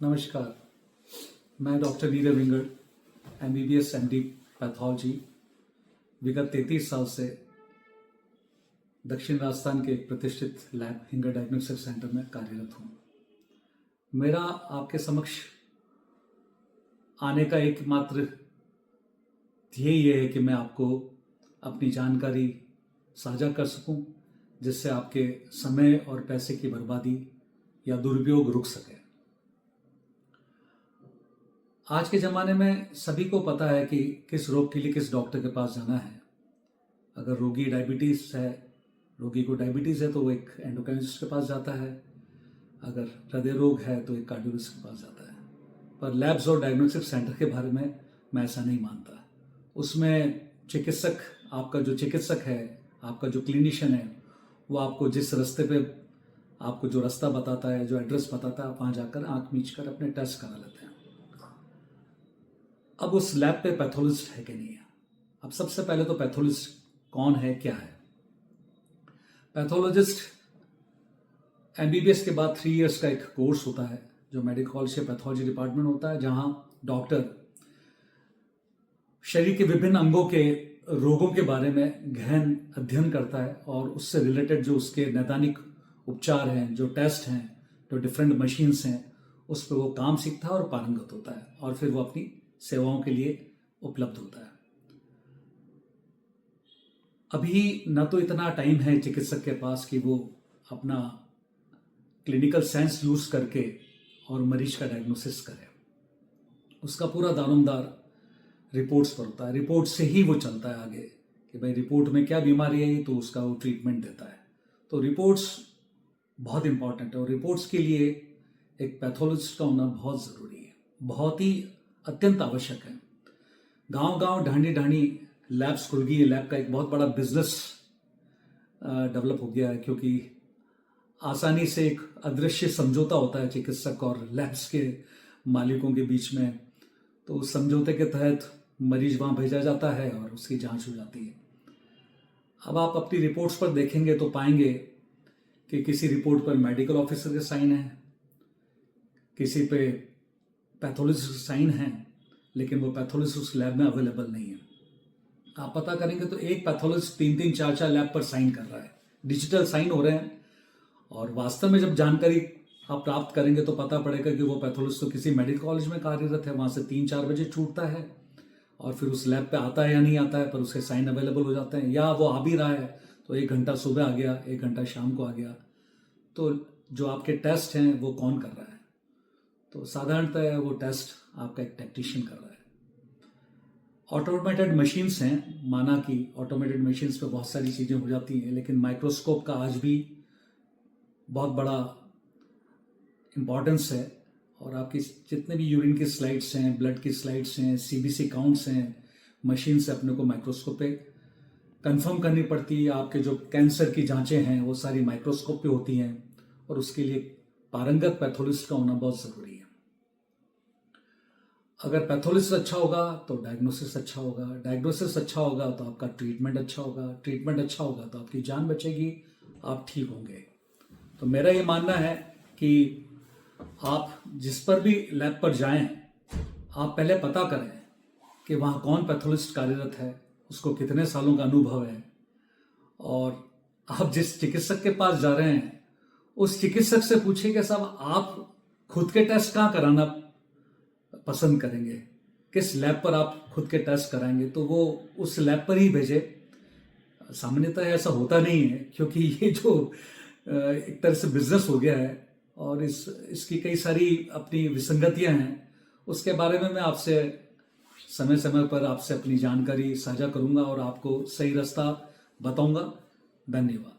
नमस्कार। मैं doctor Neeraj Wingad, MBBS MD pathology, विगत 33 साल से दक्षिण राजस्थान के एक प्रतिष्ठित लैब हिंगर डायग्नोस्टिक सेंटर में कार्यरत हूँ। मेरा आपके समक्ष आने का एकमात्र ध्येय ये है कि मैं आपको अपनी जानकारी साझा कर सकूं, जिससे आपके समय और पैसे की बर्बादी या दुरुपयोग रुक सके। आज के ज़माने में सभी को पता है कि किस रोग के लिए किस डॉक्टर के पास जाना है। अगर रोगी को डायबिटीज़ है तो वो एक एंडोक्राइनिस्ट के पास जाता है। अगर हृदय रोग है तो एक कार्डियोलॉजिस्ट के पास जाता है। पर लैब्स और डायग्नोस्टिक सेंटर के बारे में मैं ऐसा नहीं मानता। उसमें आपका जो क्लिनिशियन है, वो आपको जिस रास्ते पे आपको जो रास्ता बताता है, जो एड्रेस बताता है, आप वहाँ जाकर आँख मीच कर अपने टेस्ट करा लेते हैं। अब उस लैब पे पैथोलॉजिस्ट है कि नहीं है। अब सबसे पहले तो पैथोलॉजिस्ट कौन है, क्या है। पैथोलॉजिस्ट MBBS के बाद 3 इयर्स का एक कोर्स होता है जो मेडिकल कॉलेज के पैथोलॉजी डिपार्टमेंट होता है, जहां डॉक्टर शरीर के विभिन्न अंगों के रोगों के बारे में गहन अध्ययन करता है और उससे रिलेटेड जो उसके नैदानिक उपचार हैं, जो टेस्ट हैं, जो डिफरेंट मशीन्स हैं, उस पर वो काम सीखता है और पारंगत होता है और फिर वो अपनी सेवाओं के लिए उपलब्ध होता है। अभी न तो इतना टाइम है चिकित्सक के पास कि वो अपना क्लिनिकल सेंस यूज करके और मरीज का डायग्नोसिस करे। उसका पूरा दारोमदार रिपोर्ट्स पर होता है। रिपोर्ट से ही वो चलता है आगे कि भाई रिपोर्ट में क्या बीमारी है, तो उसका वो ट्रीटमेंट देता है। तो रिपोर्ट्स बहुत इंपॉर्टेंट है और रिपोर्ट्स के लिए एक पैथोलॉजिस्ट का होना बहुत ज़रूरी है, बहुत ही अत्यंत आवश्यक है। गांव-गांव, ढांडी-ढांडी लैब्स खुल गई है। लैब का एक बहुत बड़ा बिजनेस डेवलप हो गया है, क्योंकि आसानी से एक अदृश्य समझौता होता है चिकित्सक और लैब्स के मालिकों के बीच में। तो उस समझौते के तहत मरीज वहाँ भेजा जाता है और उसकी जांच हो जाती है। अब आप अपनी रिपोर्ट्स पर देखेंगे तो पाएंगे कि किसी रिपोर्ट पर मेडिकल ऑफिसर के साइन है, किसी पे पैथोलॉजिस्ट साइन है, लेकिन वो पैथोलॉजिस्ट उस लैब में अवेलेबल नहीं है। आप पता करेंगे तो एक पैथोलॉजिस्ट 3-3, 4-4 लैब पर साइन कर रहा है, डिजिटल साइन हो रहे हैं। और वास्तव में जब जानकारी आप प्राप्त करेंगे तो पता पड़ेगा कि वो पैथोलॉजिस्ट तो किसी मेडिकल कॉलेज में कार्यरत है, वहाँ से 3-4 बजे छूटता है और फिर उस लैब पे आता है या नहीं आता है, पर उसके साइन अवेलेबल हो जाते हैं। या वो आ भी रहा है तो 1 घंटा सुबह आ गया, 1 घंटा शाम को आ गया। तो जो आपके टेस्ट हैं वो कौन कर रहा है? तो साधारणतः वो टेस्ट आपका एक टेक्नीशियन कर रहा है। ऑटोमेटेड मशीन्स हैं, माना कि ऑटोमेटेड मशीन्स पे बहुत सारी चीज़ें हो जाती हैं, लेकिन माइक्रोस्कोप का आज भी बहुत बड़ा इम्पॉर्टेंस है। और आपकी जितने भी यूरिन की स्लाइड्स हैं, ब्लड की स्लाइड्स हैं, CBC काउंट्स हैं, मशीन से अपने को माइक्रोस्कोप पे कंफर्म करनी पड़ती है। आपके जो कैंसर की जांचें हैं वो सारी माइक्रोस्कोप पे होती हैं और उसके लिए पारंगत पैथोलॉजिस्ट का होना बहुत ज़रूरी है। अगर पैथोलॉजिस्ट अच्छा होगा तो डायग्नोसिस अच्छा होगा, डायग्नोसिस अच्छा होगा तो आपका ट्रीटमेंट अच्छा होगा, ट्रीटमेंट अच्छा होगा तो आपकी जान बचेगी, आप ठीक होंगे। तो मेरा ये मानना है कि आप जिस पर भी लैब पर जाएं, आप पहले पता करें कि वहाँ कौन पैथोलॉजिस्ट कार्यरत है, उसको कितने सालों का अनुभव है, और आप जिस चिकित्सक के पास जा रहे हैं उस चिकित्सक से पूछिए कि साहब आप खुद के टेस्ट कहाँ कराना पसंद करेंगे, किस लैब पर आप खुद के टेस्ट कराएंगे, तो वो उस लैब पर ही भेजे। सामान्यतः ऐसा होता नहीं है, क्योंकि ये जो एक तरह से बिजनेस हो गया है और इसकी कई सारी अपनी विसंगतियां हैं, उसके बारे में मैं आपसे समय समय पर आपसे अपनी जानकारी साझा करूंगा और आपको सही रास्ता बताऊंगा। धन्यवाद।